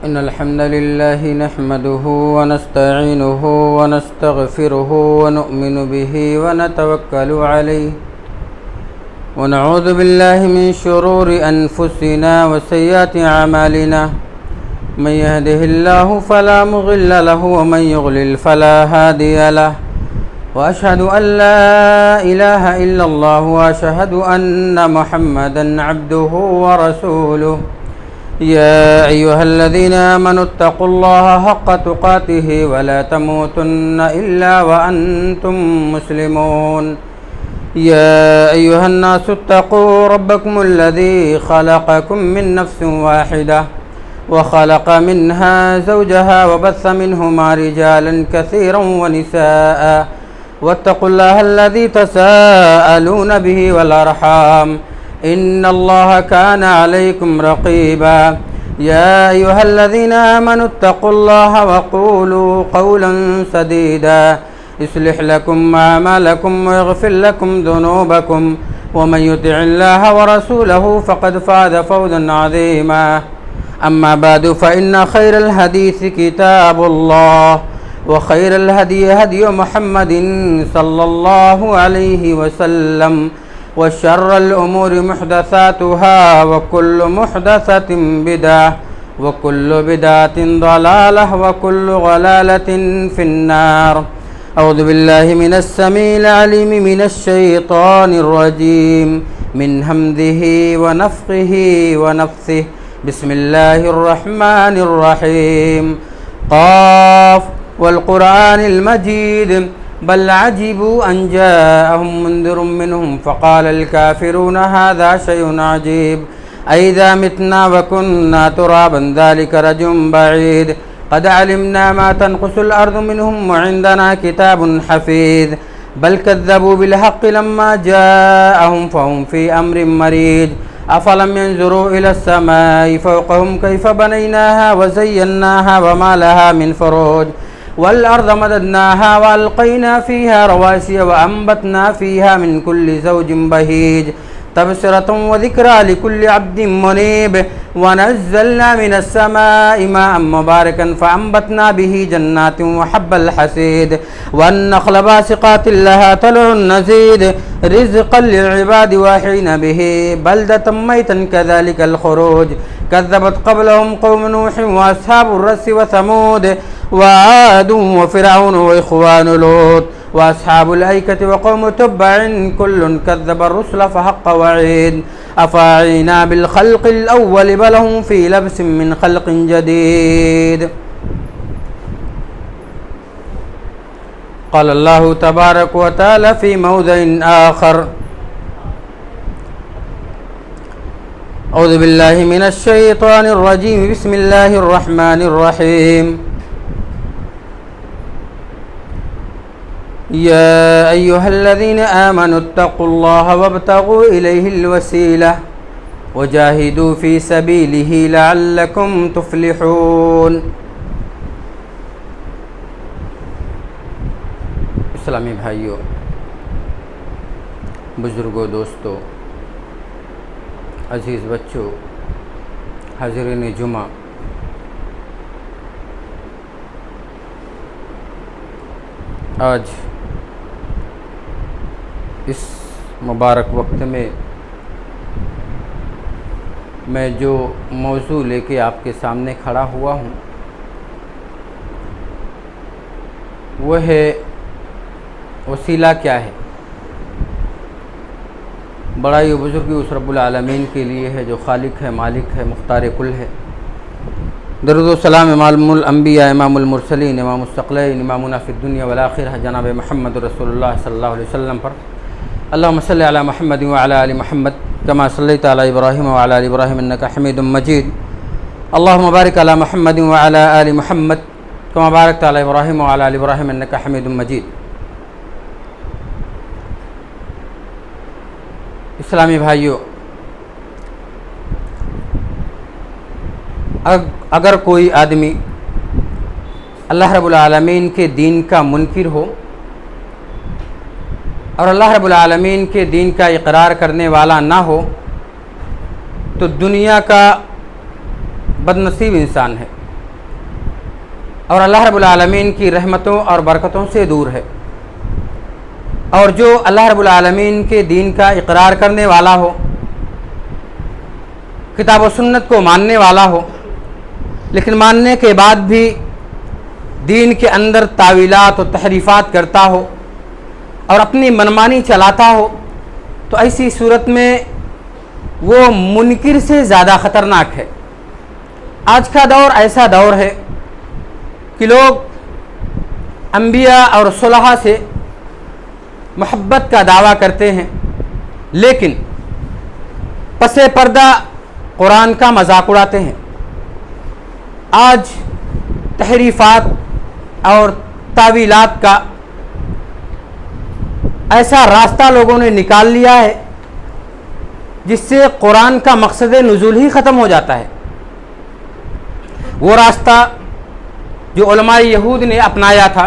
إن الحمد لله نحمده ونستعينه ونستغفره ونؤمن به ونتوكل عليه ونعوذ بالله من شرور أنفسنا وسيئات أعمالنا من يهده الله فلا مضل له ومن يضلل فلا هادي له وأشهد أن لا إله إلا الله وأشهد أن محمدا عبده ورسوله يا أيها الذين آمنوا اتقوا الله حق تقاته ولا تموتن إلا وأنتم مسلمون يا أيها الناس اتقوا ربكم الذي خلقكم من نفس واحدة وخلق منها زوجها وبث منهما رجالا كثيرا ونساء واتقوا الله الذي تساءلون به والأرحام إن الله كان عليكم رقيبا يا أيها الذين آمنوا اتقوا الله وقولوا قولا سديدا يصلح لكم أعمالكم ويغفر لكم ذنوبكم ومن يطع الله ورسوله فقد فاز فوزا عظيما أما بعد فإن خير الحديث كتاب الله وخير الهدي هدي محمد صلى الله عليه وسلم وشر الأمور محدثاتها وكل محدثة بدعة وكل بدعة ضلالة وكل ضلالة في النار أعوذ بالله من السميع العليم من الشيطان الرجيم من همزه ونفخه ونفثه بسم الله الرحمن الرحيم قاف والقرآن المجيد بل عجبوا أن جاءهم منذر منهم فقال الكافرون هذا شيء عجيب أئذا متنا وكنا ترابا ذلك رجل بعيد قد علمنا ما تنقص الأرض منهم وعندنا كتاب حفيظ بل كذبوا بالحق لما جاءهم فهم في أمر مريج أفلم ينظروا إلى السماء فوقهم كيف بنيناها وزيناها وما لها من فروج والأرض مددناها وألقينا فيها رواسي وأنبتنا فيها من كل زوج بهيج تبصرة وذكرى لكل عبد منيب ونزلنا من السماء ماء مباركا فأنبتنا به جنات وحب الحسيد والنخل باسقات لها طلع نزيد رزقا للعباد وحين به بلدة ميتا كذلك الخروج كذبت قبلهم قوم نوح وأصحاب الرس وثمود وعاد وفرعون وإخوان لوط وأصحاب الأيكة وقوم تبع كل كذب الرسل فحق وعيد أفاعينا بالخلق الأول بل هم في لبس من خلق جديد قال الله تبارك وتعالى في موضع آخر أعوذ بالله من الشيطان الرجيم بسم الله الرحمن الرحيم يا أيها الذين آمنوا اتقوا الله وابتغوا إليه الوسيلة وجاهدوا في سبيله لعلكم تفلحون اسلامی بھائیوں، بزرگوں، دوستوں، عزیز بچوں، حاضرین جمعہ، آج اس مبارک وقت میں جو موضوع لے کے آپ کے سامنے کھڑا ہوا ہوں وہ ہے وسیلہ کیا ہے۔ بڑائی و بزرگی اس رب العالمین کے لیے ہے جو خالق ہے، مالک ہے، مختار کل ہے۔ درود و سلام امام الانبیاء، امام المرسلین، امام الثقلین، امامنا فی الدنیا والآخرہ جناب محمد رسول اللہ صلی اللہ علیہ وسلم پر اللہم صلی علی محمد وعلی آل محمد کما صلیت علی ابراہیم وعلی آل ابراہیم انکا حمید مجید اللہم بارک علی محمد وعلی آل محمد کما بارکت علی ابراہیم وعلی آل ابراہیم انکا حمید مجید۔ اسلامی بھائیوں، اگر کوئی آدمی اللہ رب العالمین کے دین کا منکر ہو اور اللہ رب العالمین کے دین کا اقرار کرنے والا نہ ہو تو دنیا کا بد نصیب انسان ہے۔ اور اللہ رب العالمین کی رحمتوں اور برکتوں سے دور ہے، اور جو اللہ رب العالمین کے دین کا اقرار کرنے والا ہو، کتاب و سنت کو ماننے والا ہو، لیکن ماننے کے بعد بھی دین کے اندر تاویلات و تحریفات کرتا ہو اور اپنی منمانی چلاتا ہو، تو ایسی صورت میں وہ منکر سے زیادہ خطرناک ہے۔ آج کا دور ایسا دور ہے کہ لوگ انبیاء اور صلحاء سے محبت کا دعویٰ کرتے ہیں، لیکن پس پردہ قرآن کا مذاق اڑاتے ہیں۔ آج تحریفات اور تاویلات کا ایسا راستہ لوگوں نے نکال لیا ہے جس سے قرآن کا مقصد نزول ہی ختم ہو جاتا ہے۔ وہ راستہ جو علماء یہود نے اپنایا تھا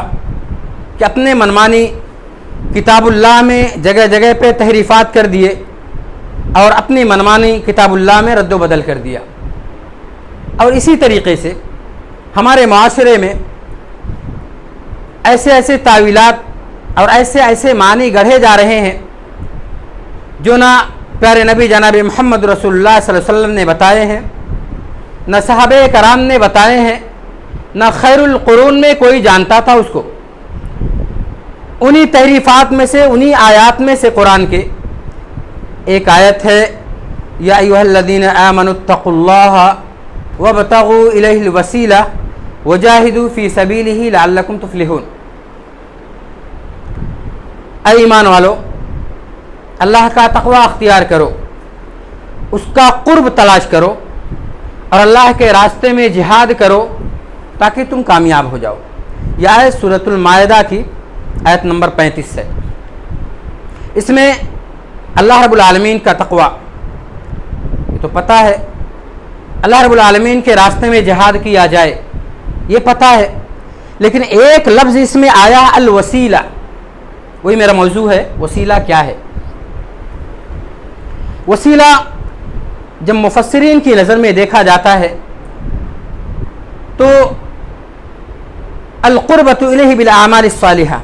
کہ اپنے منمانی کتاب اللہ میں جگہ جگہ پہ تحریفات کر دیے اور اپنی منمانی کتاب اللہ میں رد و بدل کر دیا، اور اسی طریقے سے ہمارے معاشرے میں ایسے ایسے تاویلات اور ایسے ایسے معنی گڑھے جا رہے ہیں جو نہ پیارے نبی جناب محمد رسول اللہ صلی اللہ علیہ وسلم نے بتائے ہیں، نہ صحابہ کرام نے بتائے ہیں، نہ خیر القرون میں کوئی جانتا تھا اس کو۔ انہی تحریفات میں سے، انہی آیات میں سے قرآن کے ایک آیت ہے، یا ایھا الذین آمنوا اتقوا اللہ وابتغوا الیہ الوسیلہ وجاہدوا فی سبیلہ لعلکم تفلحون۔ اے ایمان والو، اللہ کا تقوی اختیار کرو، اس کا قرب تلاش کرو اور اللہ کے راستے میں جہاد کرو تاکہ تم کامیاب ہو جاؤ۔ یہ آیت سورۃ المائدہ کی آیت نمبر 35 ہے۔ اس میں اللہ رب العالمین کا تقوی، یہ تو پتہ ہے اللہ رب العالمین کے راستے میں جہاد کیا جائے، یہ پتہ ہے، لیکن ایک لفظ اس میں آیا الوسیلہ، وہی میرا موضوع ہے۔ وسیلہ کیا ہے؟ وسیلہ جب مفسرین کی نظر میں دیکھا جاتا ہے تو القربۃ الیہ بالاعمال الصالحہ،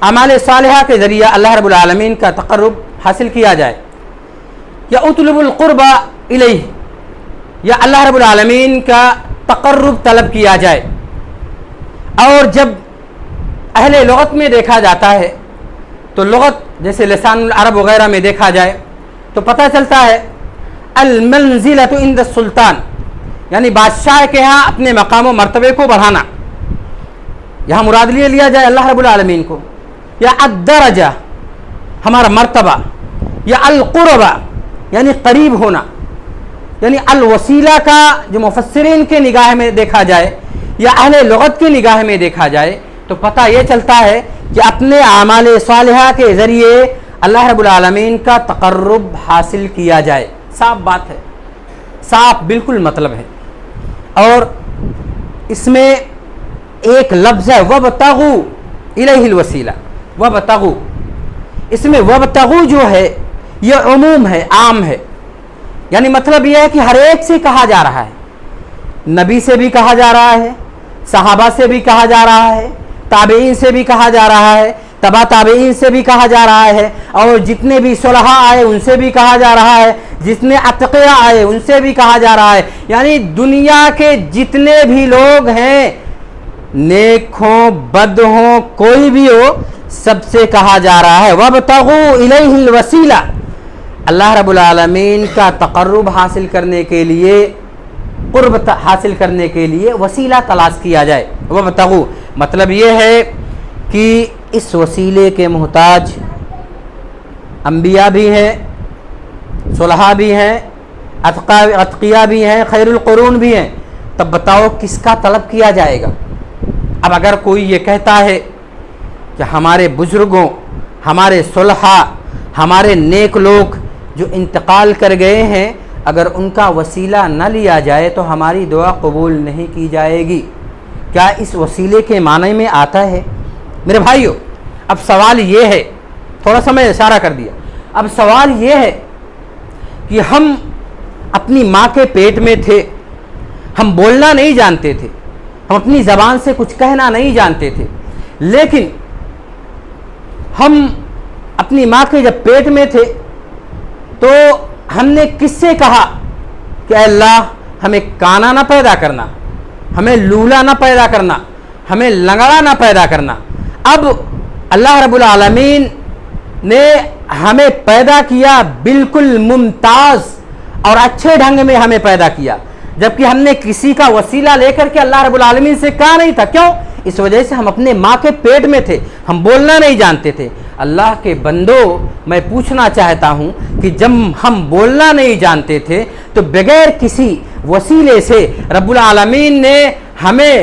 اعمال صالحہ کے ذریعہ اللہ رب العالمین کا تقرب حاصل کیا جائے، یا اطلب القرب الیہ، یا اللہ رب العالمین کا تقرب طلب کیا جائے۔ اور جب اہل لغت میں دیکھا جاتا ہے تو لغت جیسے لسان العرب وغیرہ میں دیکھا جائے تو پتہ چلتا ہے المنزلۃ عند السلطان، یعنی بادشاہ کے ہاں اپنے مقام و مرتبے کو بڑھانا، یہاں مراد لیا جائے اللہ رب العالمین کو، یا الدرجہ ہمارا مرتبہ، یا القربہ یعنی قریب ہونا، یعنی الوسیلہ کا جو مفسرین کے نگاہ میں دیکھا جائے یا اہل لغت کی نگاہ میں دیکھا جائے تو پتہ یہ چلتا ہے کہ اپنے اعمال صالحہ کے ذریعے اللہ رب العالمین کا تقرب حاصل کیا جائے۔ صاف بات ہے، صاف بالکل مطلب ہے۔ اور اس میں ایک لفظ ہے وابتغوا الیہ الوسیلہ، وابتغوا، اس میں وابتغوا جو ہے یہ عموم ہے، عام ہے، یعنی مطلب یہ ہے کہ ہر ایک سے کہا جا رہا ہے، نبی سے بھی کہا جا رہا ہے، صحابہ سے بھی کہا جا رہا ہے، تابعین سے بھی کہا جا رہا ہے، تبع تابعین سے بھی کہا جا رہا ہے، اور جتنے بھی صلحاء آئے ان سے بھی کہا جا رہا ہے، جتنے اتقیاء آئے ان سے بھی کہا جا رہا ہے، یعنی دنیا کے جتنے بھی لوگ ہیں، نیک ہوں بد ہوں کوئی بھی ہو، سب سے کہا جا رہا ہے وابتغوا الیہ الوسیلہ، اللہ رب العالمین کا تقرب حاصل کرنے کے لیے، قرب حاصل کرنے کے لیے وسیلہ تلاش کیا جائے۔ وابتغوا مطلب یہ ہے کہ اس وسیلے کے محتاج انبیاء بھی ہیں، صلحاء بھی ہیں، اتقیاء بھی ہیں، خیر القرون بھی ہیں، تب بتاؤ کس کا طلب کیا جائے گا؟ اب اگر کوئی یہ کہتا ہے کہ ہمارے بزرگوں، ہمارے صلحاء، ہمارے نیک لوگ جو انتقال کر گئے ہیں، اگر ان کا وسیلہ نہ لیا جائے تو ہماری دعا قبول نہیں کی جائے گی، کیا اس وسیلے کے معنی میں آتا ہے؟ میرے بھائیو، اب سوال یہ ہے، تھوڑا سا میں اشارہ کر دیا، اب سوال یہ ہے کہ ہم اپنی ماں کے پیٹ میں تھے، ہم بولنا نہیں جانتے تھے، ہم اپنی زبان سے کچھ کہنا نہیں جانتے تھے، لیکن ہم اپنی ماں کے جب پیٹ میں تھے تو ہم نے کس سے کہا کہ اے اللہ ہمیں کانا نہ پیدا کرنا، ہمیں لولا نہ پیدا کرنا، ہمیں لنگڑا نہ پیدا کرنا۔ اب اللہ رب العالمین نے ہمیں پیدا کیا، بالکل ممتاز اور اچھے ڈھنگ میں ہمیں پیدا کیا، جبکہ ہم نے کسی کا وسیلہ لے کر کے اللہ رب العالمین سے کہا نہیں تھا۔ کیوں؟ اس وجہ سے ہم اپنے ماں کے پیٹ میں تھے، ہم بولنا نہیں جانتے تھے۔ اللہ کے بندو، میں پوچھنا چاہتا ہوں کہ جب ہم بولنا نہیں جانتے تھے تو بغیر کسی وسیلے سے رب العالمین نے ہمیں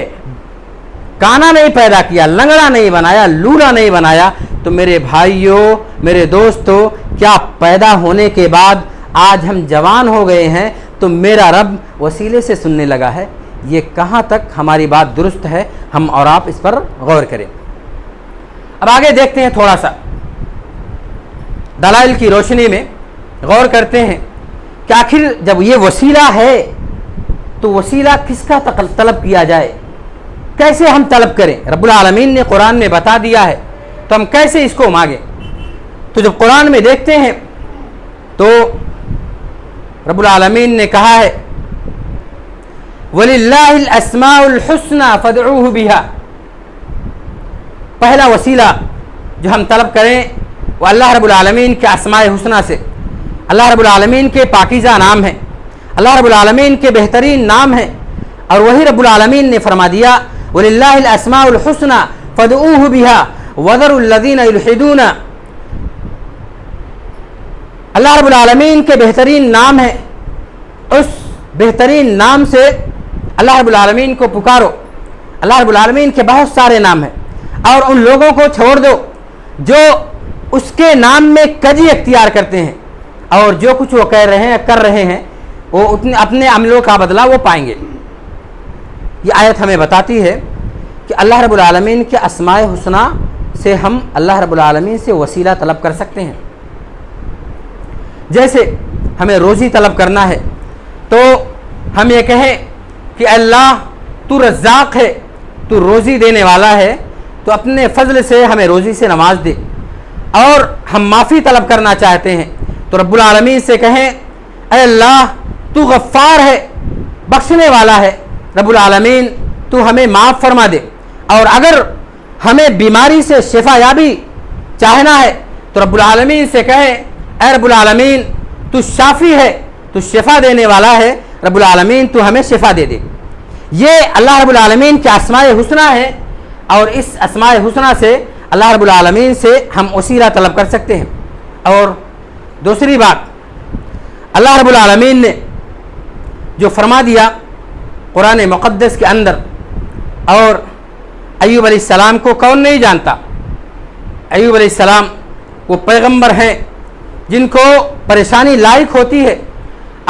کانا نہیں پیدا کیا، لنگڑا نہیں بنایا، لولا نہیں بنایا، تو میرے بھائیوں، میرے دوستوں، کیا پیدا ہونے کے بعد آج ہم جوان ہو گئے ہیں تو میرا رب وسیلے سے سننے لگا ہے؟ یہ کہاں تک ہماری بات درست ہے؟ ہم اور آپ اس پر غور کریں۔ اب آگے دیکھتے ہیں، تھوڑا سا دلائل کی روشنی میں غور کرتے ہیں کہ آخر جب یہ وسیلہ ہے تو وسیلہ کس کا طلب کیا جائے، کیسے ہم طلب کریں؟ رب العالمین نے قرآن میں بتا دیا ہے تو ہم کیسے اس کو مانگیں؟ تو جب قرآن میں دیکھتے ہیں تو رب العالمین نے کہا ہے وَلِلَّهِ الْأَسْمَاءُ الْحُسْنَى فَادْعُوهُ بِهَا۔ پہلا وسیلہ جو ہم طلب کریں وہ اللہ رب العالمین کے اسماء حسنہ سے، اللہ رب العالمین کے پاکیزہ نام ہیں، اللہ رب العالمین کے بہترین نام ہیں، اور وہی رب العالمین نے فرما دیا وَلِلَّهِ الْأَسْمَاءُ الْحُسْنَى فَادْعُوهُ بِهَا وَذَرُوا الَّذِينَ يُلْحِدُونَ۔ اللہ رب العالمین کے بہترین نام ہے، اس بہترین نام سے اللہ رب العالمین کو پکارو۔ اللہ رب العالمین کے بہت سارے نام ہیں، اور ان لوگوں کو چھوڑ دو جو اس کے نام میں کجی اختیار کرتے ہیں، اور جو کچھ وہ کہہ رہے ہیں کر رہے ہیں وہ اپنے عملوں کا بدلہ وہ پائیں گے۔ یہ آیت ہمیں بتاتی ہے کہ اللہ رب العالمین کے اسماء حسنہ سے ہم اللہ رب العالمین سے وسیلہ طلب کر سکتے ہیں۔ جیسے ہمیں روزی طلب کرنا ہے تو ہم یہ کہیں کہ اللہ تو رزاق ہے، تو روزی دینے والا ہے، تو اپنے فضل سے ہمیں روزی سے نواز دے۔ اور ہم معافی طلب کرنا چاہتے ہیں تو رب العالمین سے کہیں اے اللہ تو غفار ہے، بخشنے والا ہے، رب العالمین تو ہمیں معاف فرما دے۔ اور اگر ہمیں بیماری سے شفا یابی چاہنا ہے تو رب العالمین سے کہیں اے رب العالمین تو شافی ہے، تو شفا دینے والا ہے، رب العالمین تو ہمیں شفا دے دے۔ یہ اللہ رب العالمین کے اسماء حسنہ ہے، اور اس اسماء حسنہ سے اللہ رب العالمین سے ہم وسیلہ طلب کر سکتے ہیں۔ اور دوسری بات، اللہ رب العالمین نے جو فرما دیا قرآن مقدس کے اندر، اور ایوب علیہ السلام کو کون نہیں جانتا؟ ایوب علیہ السلام وہ پیغمبر ہیں جن کو پریشانی لاحق ہوتی ہے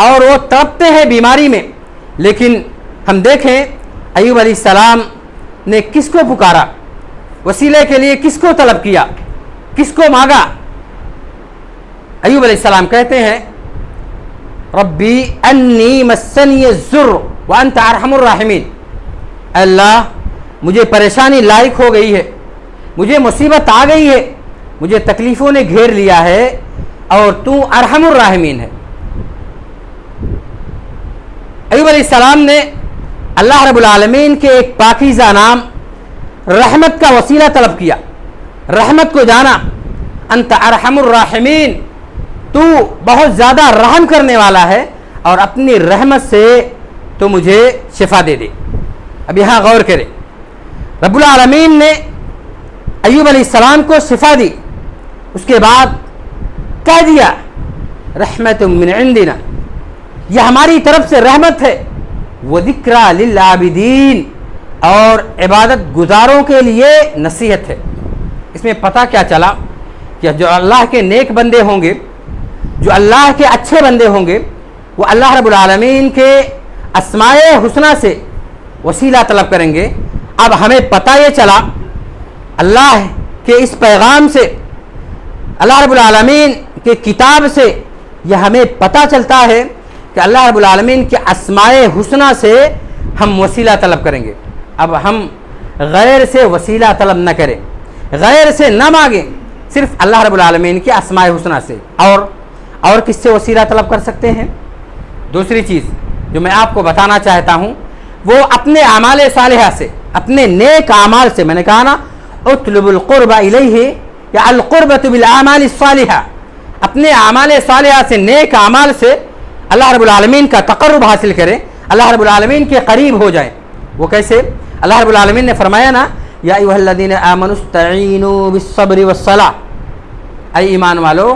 اور وہ تڑپتے ہیں بیماری میں، لیکن ہم دیکھیں ایوب علیہ السلام نے کس کو پکارا، وسیلے کے لیے کس کو طلب کیا، کس کو مانگا؟ ایوب علیہ السلام کہتے ہیں ربی انی مسنی الضر وانت ارحم الراحمین، اللہ مجھے پریشانی لاحق ہو گئی ہے، مجھے مصیبت آ گئی ہے، مجھے تکلیفوں نے گھیر لیا ہے، اور تو ارحم الراحمین ہے۔ ایوب علیہ السلام نے اللہ رب العالمین کے ایک پاکیزہ نام رحمت کا وسیلہ طلب کیا، رحمت کو جانا، انت ارحم الراحمین، تو بہت زیادہ رحم کرنے والا ہے، اور اپنی رحمت سے تو مجھے شفا دے دے۔ اب یہاں غور کریں، رب العالمین نے ایوب علیہ السلام کو شفا دی، اس کے بعد کہہ دیا رحمت من عندنا، یہ ہماری طرف سے رحمت ہے، وذکریٰ للعابدین، اور عبادت گزاروں کے لیے نصیحت ہے۔ اس میں پتہ کیا چلا کہ جو اللہ کے نیک بندے ہوں گے، جو اللہ کے اچھے بندے ہوں گے، وہ اللہ رب العالمین کے اسماء حسنہ سے وسیلہ طلب کریں گے۔ اب ہمیں پتہ یہ چلا اللہ کے اس پیغام سے، اللہ رب العالمین کے کتاب سے یہ ہمیں پتہ چلتا ہے کہ اللہ رب العالمین کے اسماء حسنہ سے ہم وسیلہ طلب کریں گے۔ اب ہم غیر سے وسیلہ طلب نہ کریں، غیر سے نہ مانگیں، صرف اللہ رب العالمین کے اسماء حسنہ سے۔ اور کس سے وسیلہ طلب کر سکتے ہیں؟ دوسری چیز جو میں آپ کو بتانا چاہتا ہوں وہ اپنے اعمال صالحہ سے، اپنے نیک اعمال سے۔ میں نے کہا نا اطلب القرب الیہ یا القربۃ بالاعمال الصالحہ، اپنے اعمال صالحہ سے، نیک اعمال سے اللہ رب العالمین کا تقرب حاصل کریں، اللہ رب العالمین کے قریب ہو جائیں۔ وہ کیسے؟ اللہ رب العالمین نے فرمایا نا یا ایھا الذین آمنوا استعینوا بالصبر والصلاۃ، اے ایمان والو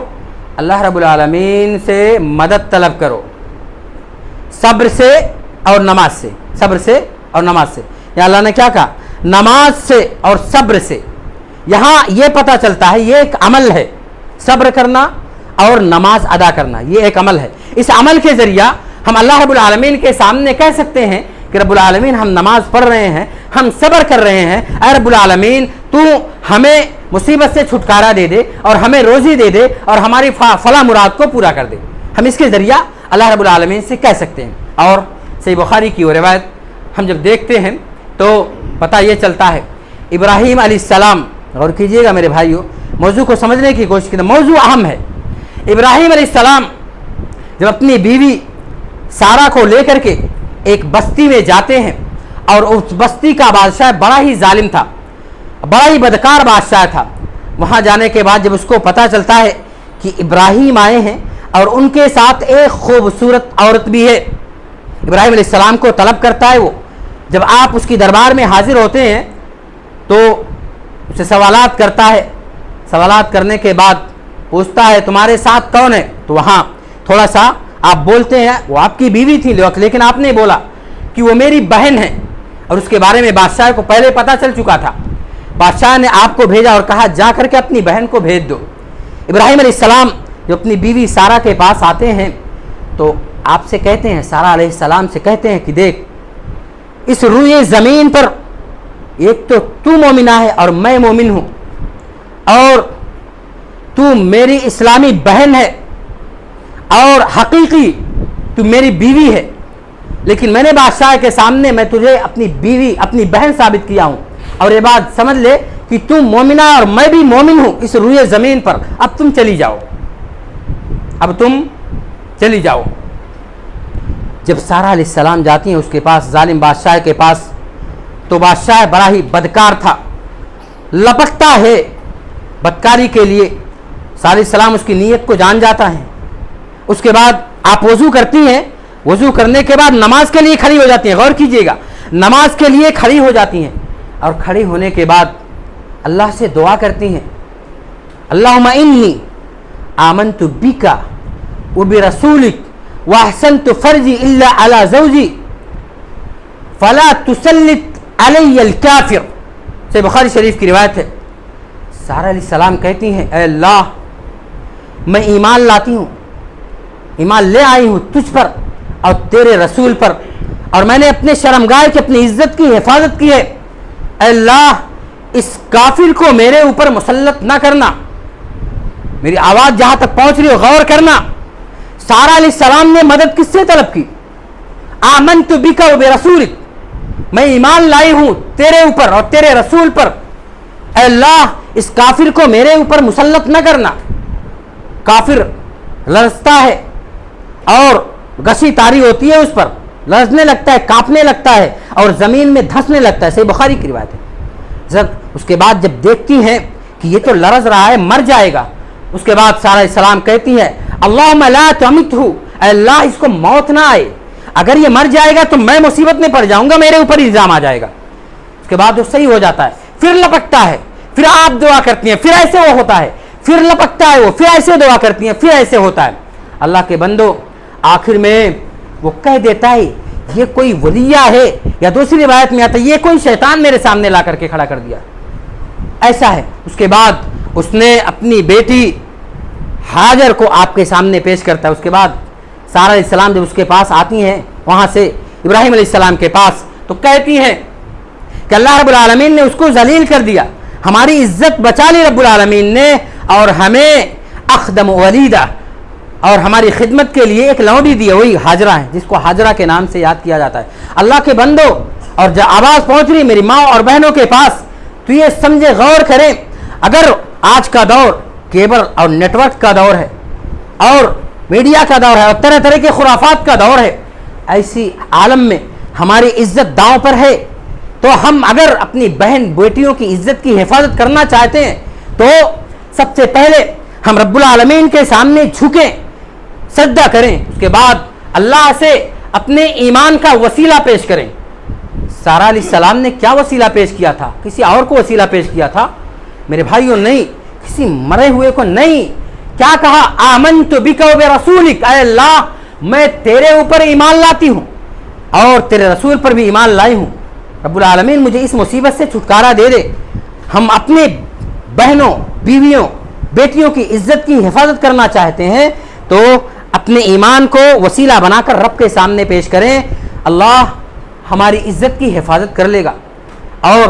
اللہ رب العالمین سے مدد طلب کرو صبر سے اور نماز سے، صبر سے اور نماز سے۔ یا اللہ نے کیا کہا؟ نماز سے اور صبر سے۔ یہاں یہ پتہ چلتا ہے یہ ایک عمل ہے، صبر کرنا اور نماز ادا کرنا یہ ایک عمل ہے۔ اس عمل کے ذریعہ ہم اللہ رب العالمین کے سامنے کہہ سکتے ہیں کہ رب العالمین ہم نماز پڑھ رہے ہیں، ہم صبر کر رہے ہیں، اے رب العالمین تو ہمیں مصیبت سے چھٹکارا دے دے اور ہمیں روزی دے دے اور ہماری فلاں مراد کو پورا کر دے۔ ہم اس کے ذریعہ اللہ رب العالمین سے کہہ سکتے ہیں۔ اور صحیح بخاری کی وہ روایت ہم جب دیکھتے ہیں تو پتہ یہ چلتا ہے ابراہیم علیہ السلام، غور کیجئے گا میرے بھائیوں، موضوع کو سمجھنے کی کوشش کریں، موضوع اہم ہے۔ ابراہیم علیہ السلام جب اپنی بیوی سارہ کو لے کر کے ایک بستی میں جاتے ہیں اور اس بستی کا بادشاہ بڑا ہی ظالم تھا، بڑا ہی بدکار بادشاہ تھا۔ وہاں جانے کے بعد جب اس کو پتہ چلتا ہے کہ ابراہیم آئے ہیں اور ان کے ساتھ ایک خوبصورت عورت بھی ہے، ابراہیم علیہ السلام کو طلب کرتا ہے۔ وہ جب آپ اس کی دربار میں حاضر ہوتے ہیں تو اسے سوالات کرتا ہے، سوالات کرنے کے بعد پوچھتا ہے تمہارے ساتھ کون ہے؟ تو وہاں تھوڑا سا آپ بولتے ہیں وہ آپ کی بیوی تھی، لیکن آپ نے بولا کہ وہ میری بہن ہے، اور اس کے بارے میں بادشاہ کو پہلے پتہ چل چکا تھا۔ بادشاہ نے آپ کو بھیجا اور کہا جا کر کے اپنی بہن کو بھیج دو۔ ابراہیم علیہ السلام جو اپنی بیوی سارہ کے پاس آتے ہیں تو آپ سے کہتے ہیں، سارہ علیہ السلام سے کہتے ہیں کہ دیکھ اس روئے زمین پر ایک تو مومنہ ہے اور میں مومن ہوں، اور تو میری اسلامی بہن ہے اور حقیقی تو میری بیوی ہے، لیکن میں نے بادشاہ کے سامنے میں تجھے اپنی بیوی اپنی بہن ثابت کیا ہوں، اور یہ بات سمجھ لے کہ تم مومنہ اور میں بھی مومن ہوں اس روئے زمین پر، اب تم چلی جاؤ، اب تم چلی جاؤ۔ جب سارہ علیہ السلام جاتی ہیں اس کے پاس، ظالم بادشاہ کے پاس، تو بادشاہ بڑا ہی بدکار تھا، لپکتا ہے بدکاری کے لیے۔ سارہ علیہ السلام اس کی نیت کو جان جاتا ہے۔ اس کے بعد آپ وضو کرتی ہیں، وضو کرنے کے بعد نماز کے لیے کھڑی ہو جاتی ہیں، غور کیجئے گا، نماز کے لیے کھڑی ہو جاتی ہیں، اور کھڑی ہونے کے بعد اللہ سے دعا کرتی ہیں، اللہم انی آمنت بک وبرسولک واحسنت فرجی الا علی زوجی فلا تسلط علی الکافر۔ صحیح بخاری شریف کی روایت ہے۔ سارہ علیہ السلام کہتی ہیں اے اللہ میں ایمان لاتی ہوں، ایمان لے آئی ہوں تجھ پر اور تیرے رسول پر، اور میں نے اپنے شرمگاہ کی اپنی عزت کی حفاظت کی ہے، اے اللہ اس کافر کو میرے اوپر مسلط نہ کرنا۔ میری آواز جہاں تک پہنچ رہی ہو غور کرنا۔ سارہ علیہ السلام نے مدد کس سے طلب کی؟ آمنت بک وبرسولک، میں ایمان لائی ہوں تیرے اوپر اور تیرے رسول پر، اے اللہ اس کافر کو میرے اوپر مسلط نہ کرنا۔ کافر لرزتا ہے اور غشی طاری ہوتی ہے، اس پر لرزنے لگتا ہے، کانپنے لگتا ہے اور زمین میں دھنسنے لگتا ہے۔ صحیح بخاری کی روایت ہے۔ اس کے بعد جب دیکھتی ہیں کہ یہ تو لرز رہا ہے، مر جائے گا، اس کے بعد سارہ علیہ السلام کہتی ہے اللہم لا تمتہ، اے اللہ اس کو موت نہ آئے، اگر یہ مر جائے گا تو میں مصیبت میں پڑ جاؤں گا، میرے اوپر الزام آ جائے گا۔ اس کے بعد وہ صحیح ہو جاتا ہے، پھر لپکتا ہے، پھر آپ دعا کرتی ہیں، پھر ایسے وہ ہوتا ہے، پھر لپکتا ہے وہ، پھر ایسے دعا کرتی ہیں، پھر ایسے ہوتا ہے۔ اللہ کے بندو آخر میں وہ کہہ دیتا ہے یہ کوئی ولیہ ہے، یا دوسری روایت میں آتا ہے یہ کوئی شیطان میرے سامنے لا کر کے کھڑا کر دیا، ایسا ہے۔ اس کے بعد اس نے اپنی بیٹی ہاجر کو آپ کے سامنے پیش کرتا ہے۔ اس کے بعد سارہ علیہ السلام جب اس کے پاس آتی ہیں وہاں سے ابراہیم علیہ السلام کے پاس، تو کہتی ہیں کہ اللہ رب العالمین نے اس کو ذلیل کر دیا، ہماری عزت بچا لی رب العالمین نے، اور ہمیں اخدم ولیدہ، اور ہماری خدمت کے لیے ایک لونڈی دی ہے، وہی ہاجرہ ہے جس کو ہاجرہ کے نام سے یاد کیا جاتا ہے۔ اللہ کے بندو اور جب آواز پہنچ رہی میری ماں اور بہنوں کے پاس تو یہ سمجھے، غور کریں، اگر آج کا دور کیبل اور نیٹ ورک کا دور ہے اور میڈیا کا دور ہے اور طرح طرح کے خرافات کا دور ہے، ایسی عالم میں ہماری عزت داؤں پر ہے، تو ہم اگر اپنی بہن بیٹیوں کی عزت کی حفاظت کرنا چاہتے ہیں تو سب سے پہلے ہم رب العالمین کے سامنے جھکیں، سجدہ کریں، اس کے بعد اللہ سے اپنے ایمان کا وسیلہ پیش کریں۔ سارہ علیہ السلام نے کیا وسیلہ پیش کیا تھا؟ کسی اور کو وسیلہ پیش کیا تھا؟ میرے بھائیوں نہیں، کسی مرے ہوئے کو نہیں۔ کیا کہا؟ آمنت بک و برسولک، اے اللہ میں تیرے اوپر ایمان لاتی ہوں اور تیرے رسول پر بھی ایمان لائی ہوں، رب العالمین مجھے اس مصیبت سے چھٹکارا دے دے۔ ہم اپنے بہنوں، بیویوں، بیٹیوں کی عزت کی حفاظت کرنا چاہتے ہیں تو اپنے ایمان کو وسیلہ بنا کر رب کے سامنے پیش کریں، اللہ ہماری عزت کی حفاظت کر لے گا۔ اور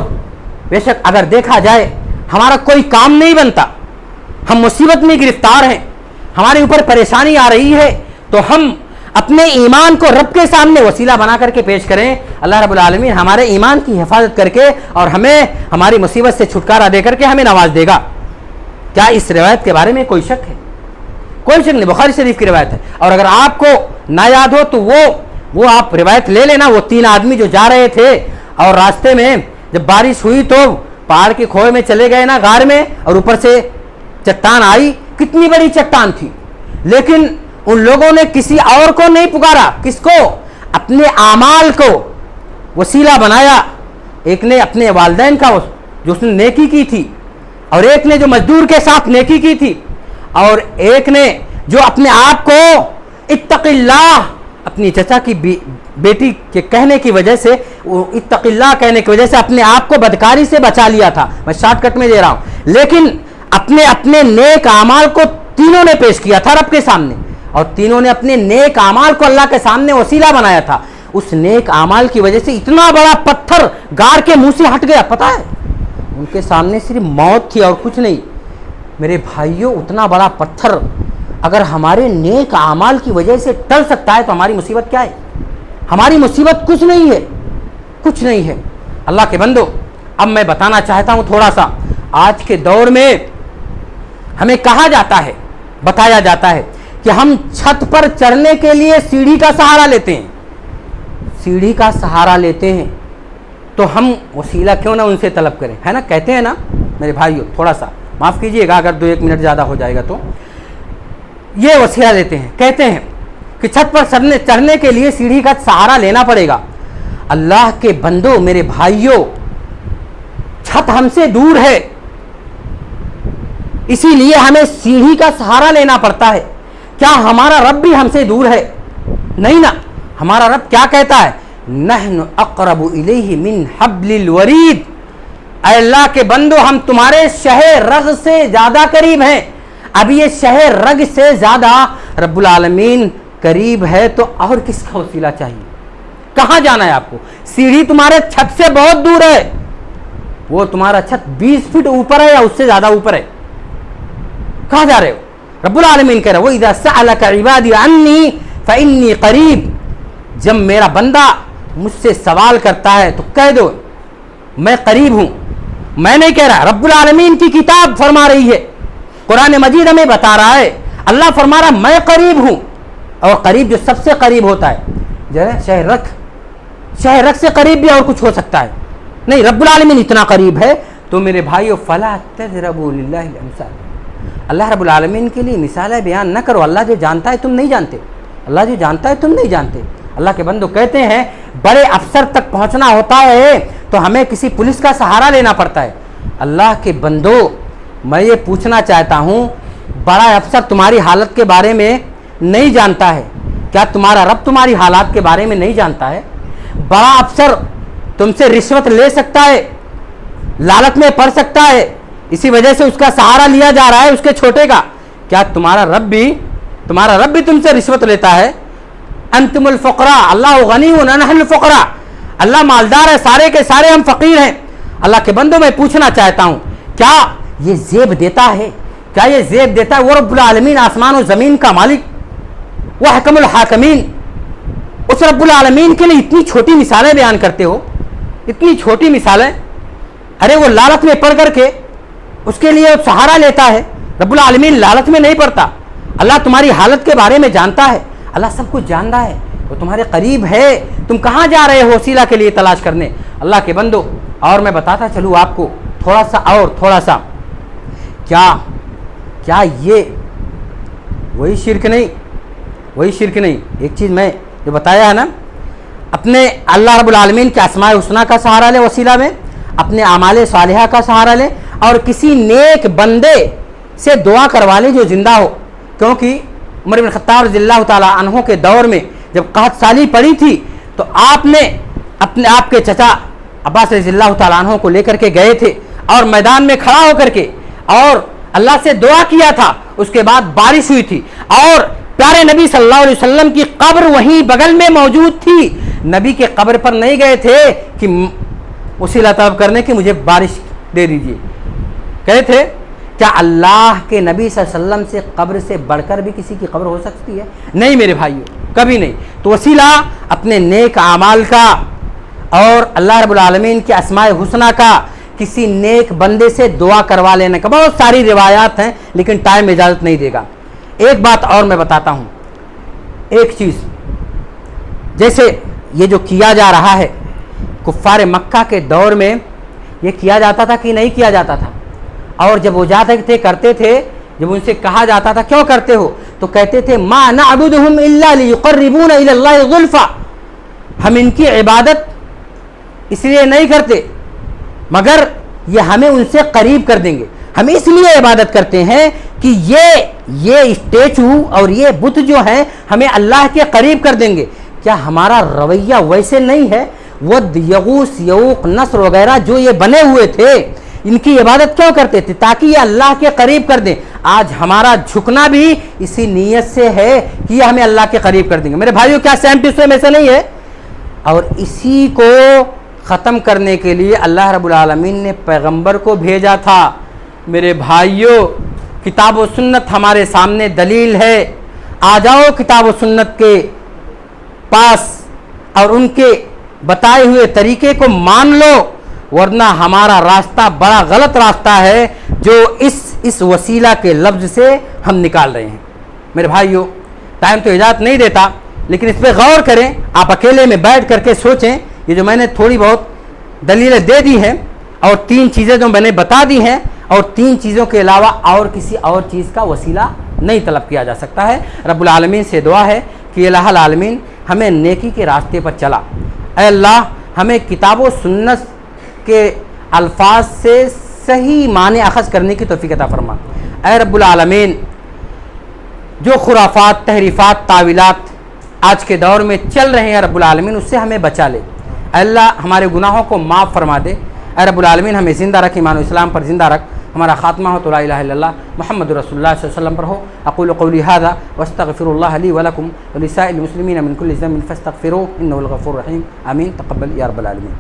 بے شک اگر دیکھا جائے ہمارا کوئی کام نہیں بنتا، ہم مصیبت میں گرفتار ہیں، ہمارے اوپر پریشانی آ رہی ہے، تو ہم اپنے ایمان کو رب کے سامنے وسیلہ بنا کر کے پیش کریں، اللہ رب العالمین ہمارے ایمان کی حفاظت کر کے اور ہمیں ہماری مصیبت سے چھٹکارا دے کر کے ہمیں نواز دے گا۔ کیا اس روایت کے بارے میں کوئی شک ہے؟ کوئی شک نہیں، بخاری شریف کی روایت ہے۔ اور اگر آپ کو نہ یاد ہو تو وہ آپ روایت لے لینا۔ وہ 3 آدمی جو جا رہے تھے اور راستے میں جب بارش ہوئی تو پہاڑ کے کھوئے میں چلے گئے نا، غار میں، اور اوپر سے چٹان آئی، کتنی بڑی چٹان تھی، لیکن ان لوگوں نے کسی اور کو نہیں پکارا، کس کو؟ اپنے اعمال کو وسیلہ بنایا۔ ایک نے اپنے والدین کا جو اس نے نیکی کی تھی، اور ایک نے جو مزدور کے ساتھ نیکی کی تھی، اور ایک نے جو اپنے آپ کو اتق اللہ، اپنی چچا کی بیٹی کے کہنے کی وجہ سے، اتق اللہ کہنے کی وجہ سے اپنے آپ کو بدکاری سے بچا لیا تھا۔ میں شارٹ کٹ میں دے رہا ہوں، لیکن اپنے نیک اعمال کو تینوں نے پیش کیا تھا رب کے سامنے، اور تینوں نے اپنے نیک اعمال کو اللہ کے سامنے وسیلہ بنایا تھا۔ اس نیک اعمال کی وجہ سے اتنا بڑا پتھر غار کے منہ سے ہٹ گیا، پتہ ہے؟ ان کے سامنے صرف موت تھی اور کچھ نہیں۔ میرے بھائیوں، اتنا بڑا پتھر اگر ہمارے نیک اعمال کی وجہ سے ٹل سکتا ہے تو ہماری مصیبت کیا ہے؟ ہماری مصیبت کچھ نہیں ہے، کچھ نہیں ہے۔ اللہ کے بندو، اب میں بتانا چاہتا ہوں تھوڑا سا، آج کے دور میں ہمیں کہا جاتا ہے، بتایا جاتا ہے کہ ہم چھت پر چڑھنے کے لیے سیڑھی کا سہارا لیتے ہیں، سیڑھی کا سہارا لیتے ہیں، تو ہم وسیلہ کیوں نہ ان سے طلب کریں، ہے نا؟ کہتے ہیں نا میرے بھائیوں، تھوڑا سا معاف کیجئے گا اگر 2-1 منٹ زیادہ ہو جائے گا تو، یہ وسیلہ لیتے ہیں، کہتے ہیں کہ چھت پر چڑھنے کے لیے سیڑھی کا سہارا لینا پڑے گا۔ اللہ کے بندو، میرے بھائیوں، چھت ہم سے دور ہے، اسی لیے ہمیں سیڑھی کا سہارا لینا پڑتا ہے۔ کیا ہمارا رب بھی ہم سے دور ہے؟ نہیں نا، ہمارا رب کیا کہتا ہے؟ نحن اقرب الیہ من حبل الورید، اے اللہ کے بندو ہم تمہارے شہ رگ سے زیادہ قریب ہیں۔ اب یہ شہ رگ سے زیادہ رب العالمین قریب ہے تو اور کس کا وسیلہ چاہیے؟ کہاں جانا ہے آپ کو؟ سیڑھی تمہارے چھت سے بہت دور ہے، وہ تمہارا چھت 20 فٹ اوپر ہے یا اس سے زیادہ اوپر ہے، کہاں جا رہے ہو؟ رب العالمین کہہ رہا ہے وَإِذَا سَأَلَكَ عِبَادِي عَنِّي فَإِنِّي قَرِيب، جب میرا بندہ مجھ سے سوال کرتا ہے تو کہہ دو میں قریب ہوں۔ میں نہیں کہہ رہا، رب العالمین کی کتاب فرما رہی ہے، قرآن مجید ہمیں بتا رہا ہے، اللہ فرما رہا میں قریب ہوں، اور قریب جو سب سے قریب ہوتا ہے جو ہے شہ رگ سے قریب بھی اور کچھ ہو سکتا ہے نہیں، رب العالمین اتنا قریب ہے۔ تو میرے بھائیو فلا تضربوا للہ الامثال، اللہ رب العالمین کے لیے مثالیں بیان نہ کرو، اللہ جو جانتا ہے تم نہیں جانتے، اللہ جو جانتا ہے تم نہیں جانتے۔ اللہ کے بندو کہتے ہیں بڑے افسر تک پہنچنا ہوتا ہے تو ہمیں کسی پولیس کا سہارا لینا پڑتا ہے۔ اللہ کے بندو میں یہ پوچھنا چاہتا ہوں، بڑا افسر تمہاری حالت کے بارے میں نہیں جانتا ہے، کیا تمہارا رب تمہاری حالات کے بارے میں نہیں جانتا ہے؟ بڑا افسر تم سے رشوت لے سکتا ہے، لالچ میں پڑ سکتا ہے، اسی وجہ سے اس کا سہارا لیا جا رہا ہے اس کے چھوٹے کا، کیا تمہارا رب بھی تم سے رشوت لیتا ہے؟ انتم الفقراء اللہ غنی ونحن الفقراء، اللہ مالدار ہے، سارے کے سارے ہم فقیر ہیں۔ اللہ کے بندوں میں پوچھنا چاہتا ہوں، کیا یہ زیب دیتا ہے؟ کیا یہ زیب دیتا ہے وہ رب العالمین آسمان و زمین کا مالک، وہ حکم الحاکمین؟ اس رب العالمین کے لیے اتنی چھوٹی مثالیں بیان کرتے ہو، اتنی چھوٹی مثالیں. ارے وہ لالچ میں پڑھ کر کے اس کے لیے سہارا لیتا ہے. رب العالمین لالچ میں نہیں پڑتا. اللہ تمہاری حالت کے بارے میں جانتا ہے. اللہ سب کچھ جانتا ہے. وہ تمہارے قریب ہے. تم کہاں جا رہے ہو وسیلہ کے لیے تلاش کرنے؟ اللہ کے بندو. اور میں بتاتا چلوں آپ کو تھوڑا سا کیا یہ وہی شرک نہیں. ایک چیز میں جو بتایا ہے نا، اپنے اللہ رب العالمین کے اسماء الحسنی کا سہارا لے وسیلہ میں، اپنے اعمال صالحہ کا سہارا لے، اور کسی نیک بندے سے دعا کروا لے جو زندہ ہو. کیونکہ عمر بن خطاب رضی اللہ تعالیٰ عنہ کے دور میں جب قحط سالی پڑی تھی تو آپ نے آپ کے چچا عباس رضی اللہ تعالیٰ عنہ کو لے کر کے گئے تھے اور میدان میں کھڑا ہو کر کے اور اللہ سے دعا کیا تھا. اس کے بعد بارش ہوئی تھی اور پیارے نبی صلی اللہ علیہ وسلم کی قبر وہیں بغل میں موجود تھی. نبی کے قبر پر نہیں گئے تھے کہ وسیلہ طلب کرنے کی مجھے بارش دے دیجیے. کہے تھے کیا اللہ کے نبی صلی اللہ علیہ وسلم سے قبر سے بڑھ کر بھی کسی کی قبر ہو سکتی ہے؟ نہیں میرے بھائیو، کبھی نہیں. تو وسیلہ اپنے نیک اعمال کا اور اللہ رب العالمین کے اسماء حسنہ کا کسی نیک بندے سے دعا کروا لینے کا. بہت ساری روایات ہیں لیکن ٹائم اجازت نہیں دے گا. ایک بات اور میں بتاتا ہوں. ایک چیز جیسے یہ جو کیا جا رہا ہے، کفار مکہ کے دور میں یہ کیا جاتا تھا کہ نہیں کیا جاتا تھا؟ اور جب وہ جاتے تھے کرتے تھے، جب ان سے کہا جاتا تھا کیوں کرتے ہو تو کہتے تھے ما نعبدهم الا ليقربونا الى الله زلفى، ہم ان کی عبادت اس لیے نہیں کرتے مگر یہ ہمیں ان سے قریب کر دیں گے. ہم اس لیے عبادت کرتے ہیں کہ یہ اسٹیچو اور یہ بت جو ہیں ہمیں اللہ کے قریب کر دیں گے. کیا ہمارا رویہ ویسے نہیں ہے؟ ود، یغوث، یعوق، نصر وغیرہ جو یہ بنے ہوئے تھے ان کی عبادت کیوں کرتے تھے؟ تاکہ یہ اللہ کے قریب کر دیں. آج ہمارا جھکنا بھی اسی نیت سے ہے کہ یہ ہمیں اللہ کے قریب کر دیں گے. میرے بھائیو کیا سیم ٹو سیم ایسا نہیں ہے؟ اور اسی کو ختم کرنے کے لیے اللہ رب العالمین نے پیغمبر کو بھیجا تھا. میرے بھائیو کتاب و سنت ہمارے سامنے دلیل ہے. آ جاؤ کتاب و سنت کے پاس اور ان کے بتائے ہوئے طریقے کو مان لو، ورنہ ہمارا راستہ بڑا غلط راستہ ہے جو اس وسیلہ کے لفظ سے ہم نکال رہے ہیں. میرے بھائیو ٹائم تو اجازت نہیں دیتا لیکن اس پہ غور کریں. آپ اکیلے میں بیٹھ کر کے سوچیں. یہ جو میں نے تھوڑی بہت دلیلیں دے دی ہیں اور 3 چیزیں جو میں نے بتا دی ہیں، اور 3 چیزوں کے علاوہ اور کسی اور چیز کا وسیلہ نہیں طلب کیا جا سکتا ہے. رب العالمین سے دعا ہے کہ الہ العالمین ہمیں نیکی کے راستے پر چلا. اے اللہ ہمیں کتاب و سنت کے الفاظ سے صحیح معنی اخذ کرنے کی توفیق عطا فرما. اے رب العالمین جو خرافات، تحریفات، تعویلات آج کے دور میں چل رہے ہیں رب العالمین اس سے ہمیں بچا لے. اے اللہ ہمارے گناہوں کو معاف فرما دے. اے رب العالمین ہمیں زندہ رکھ، ایمان و اسلام پر زندہ رکھ. ہمارا خاتمہ ہو تو لا الہ الا اللہ محمد رسول اللہ صلی اللہ علیہ وسلم پر ہو. اقول قولی ھذا واستغفر اللہ لی ولکم ولسائر المسلمین من کل ذنب فاستغفروہ انہ الغفور الرحیم. آمین. تقبل یا رب العالمین.